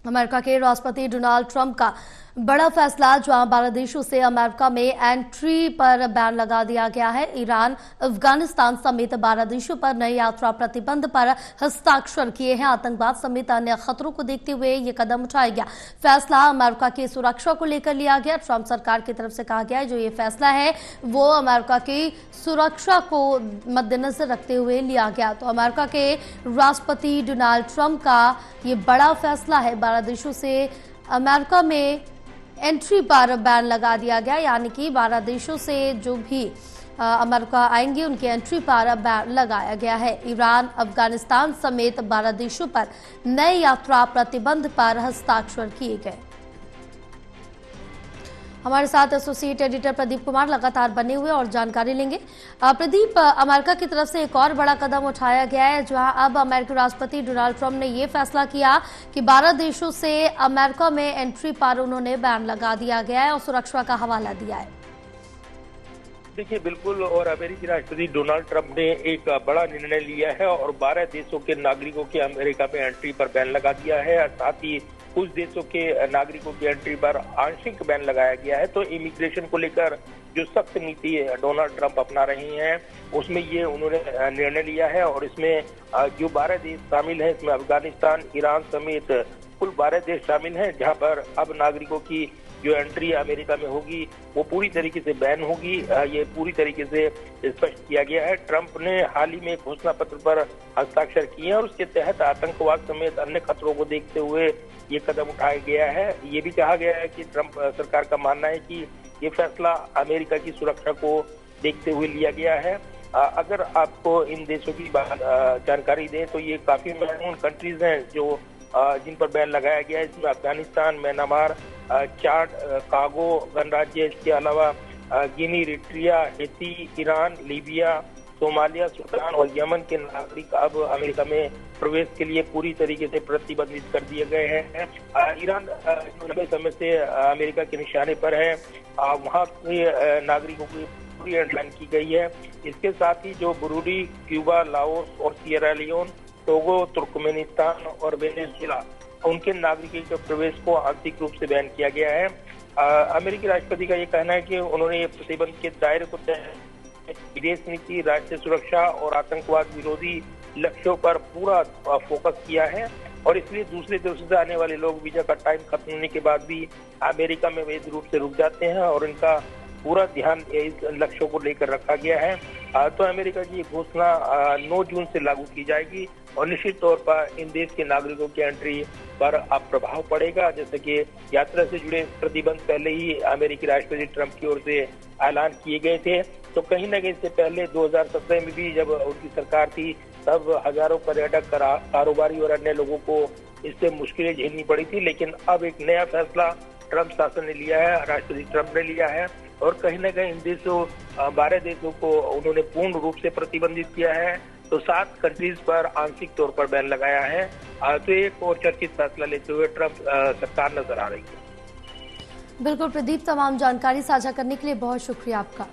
America के राष्ट्रपति Donald Trump का बड़ा फैसला, जहां 12 देशों से अमेरिका में एंट्री पर बैन लगा दिया गया है। ईरान, अफगानिस्तान समेत 12 देशों पर नए यात्रा प्रतिबंध पर हस्ताक्षर किए हैं। आतंकवाद समेत अन्य खतरों को देखते हुए यह कदम उठाया गया। फैसला अमेरिका की सुरक्षा को लेकर लिया गया। ट्रंप सरकार की तरफ से कहा गया है जो ये फैसला है वो अमेरिका की सुरक्षा को मद्देनजर रखते हुए लिया गया। तो अमेरिका के राष्ट्रपति डोनाल्ड ट्रंप का ये बड़ा फैसला है। 12 देशों से अमेरिका में एंट्री पर बैन लगा दिया गया, यानी कि 12 देशों से जो भी अमेरिका आएंगे उनकी एंट्री पर बैन लगाया गया है। ईरान, अफगानिस्तान समेत 12 देशों पर नए यात्रा प्रतिबंध पर हस्ताक्षर किए गए। हमारे साथ एसोसिएट एडिटर प्रदीप कुमार लगातार बने हुए और जानकारी लेंगे। प्रदीप, अमेरिका की तरफ से एक और बड़ा कदम उठाया गया है, जहां अब अमेरिकी राष्ट्रपति डोनाल्ड ट्रंप ने यह फैसला किया कि 12 देशों से अमेरिका में एंट्री पर उन्होंने बैन लगा दिया गया है और सुरक्षा का हवाला दिया है। देखिए, बिल्कुल, और अमेरिकी राष्ट्रपति डोनाल्ड ट्रंप ने एक बड़ा निर्णय लिया है और 12 देशों के नागरिकों की अमेरिका में एंट्री पर बैन लगा दिया है। साथ ही कुछ देशों के नागरिकों की एंट्री पर आंशिक बैन लगाया गया है। तो इमिग्रेशन को लेकर जो सख्त नीति डोनाल्ड ट्रंप अपना रही हैं, उसमें ये उन्होंने निर्णय लिया है। और इसमें जो 12 देश शामिल हैं, इसमें अफगानिस्तान, ईरान समेत कुल 12 देश शामिल हैं, जहां पर अब नागरिकों की जो एंट्री अमेरिका में होगी वो पूरी तरीके से बैन होगी। ये पूरी तरीके से स्पष्ट किया गया है। ट्रंप ने हाल ही में घोषणा पत्र पर हस्ताक्षर किए हैं और उसके तहत आतंकवाद समेत अन्य खतरों को देखते हुए ये कदम उठाया गया है। ये भी कहा गया है कि ट्रंप सरकार का मानना है कि ये फैसला अमेरिका की सुरक्षा को देखते हुए लिया गया है। अगर आपको इन देशों की जानकारी दें तो ये काफी महत्वपूर्ण कंट्रीज हैं जो जिन पर बैन लगाया गया है। इसमें अफगानिस्तान, म्यांमार, चाड, कागो गणराज्य, इसके अलावा Guinea, Eritrea, Haiti, Iran, Libya, Somalia, Sudan और यमन के नागरिक अब अमेरिका में प्रवेश के लिए पूरी तरीके से प्रतिबंधित कर दिए गए हैं। ईरान लंबे समय से अमेरिका के निशाने पर है, वहाँ के नागरिकों की पूरी एयरलाइन की गई है। इसके साथ ही जो बुरुंडी, क्यूबा, लाओस और सियरा लियोन, टोगो, तुर्कमेनिस्तान और वेनेजुएला, उनके नागरिकों के प्रवेश को आंशिक रूप से बैन किया गया है। अमेरिकी राष्ट्रपति का ये कहना है कि उन्होंने ये प्रतिबंध के दायरे को विदेश नीति, राष्ट्रीय सुरक्षा और आतंकवाद विरोधी लक्ष्यों पर पूरा फोकस किया है और इसलिए दूसरे देशों से आने वाले लोग वीजा का टाइम खत्म होने के बाद भी अमेरिका में वैध रूप से रुक जाते हैं और इनका पूरा ध्यान इस लक्ष्यों को लेकर रखा गया है। तो अमेरिका की घोषणा 9 जून से लागू की जाएगी और निश्चित तौर पर इन देश के नागरिकों की एंट्री पर अब प्रभाव पड़ेगा। जैसे कि यात्रा से जुड़े प्रतिबंध पहले ही अमेरिकी राष्ट्रपति ट्रंप की ओर से ऐलान किए गए थे। तो कहीं न कहीं इससे पहले 2017 में भी जब उनकी सरकार थी तब हजारों पर्यटक, कारोबारी और अन्य लोगों को इससे मुश्किलें झेलनी पड़ी थी। लेकिन अब एक नया फैसला ट्रंप शासन ने लिया है, राष्ट्रपति ट्रंप ने लिया है और कहीं न कहीं इन देशों 12 देशों को उन्होंने पूर्ण रूप से प्रतिबंधित किया है। तो 7 कंट्रीज पर आंशिक तौर पर बैन लगाया है। तो एक और चर्चित फैसला लेते हुए ट्रंप सरकार नजर आ रही है। बिल्कुल प्रदीप, तमाम जानकारी साझा करने के लिए बहुत शुक्रिया आपका।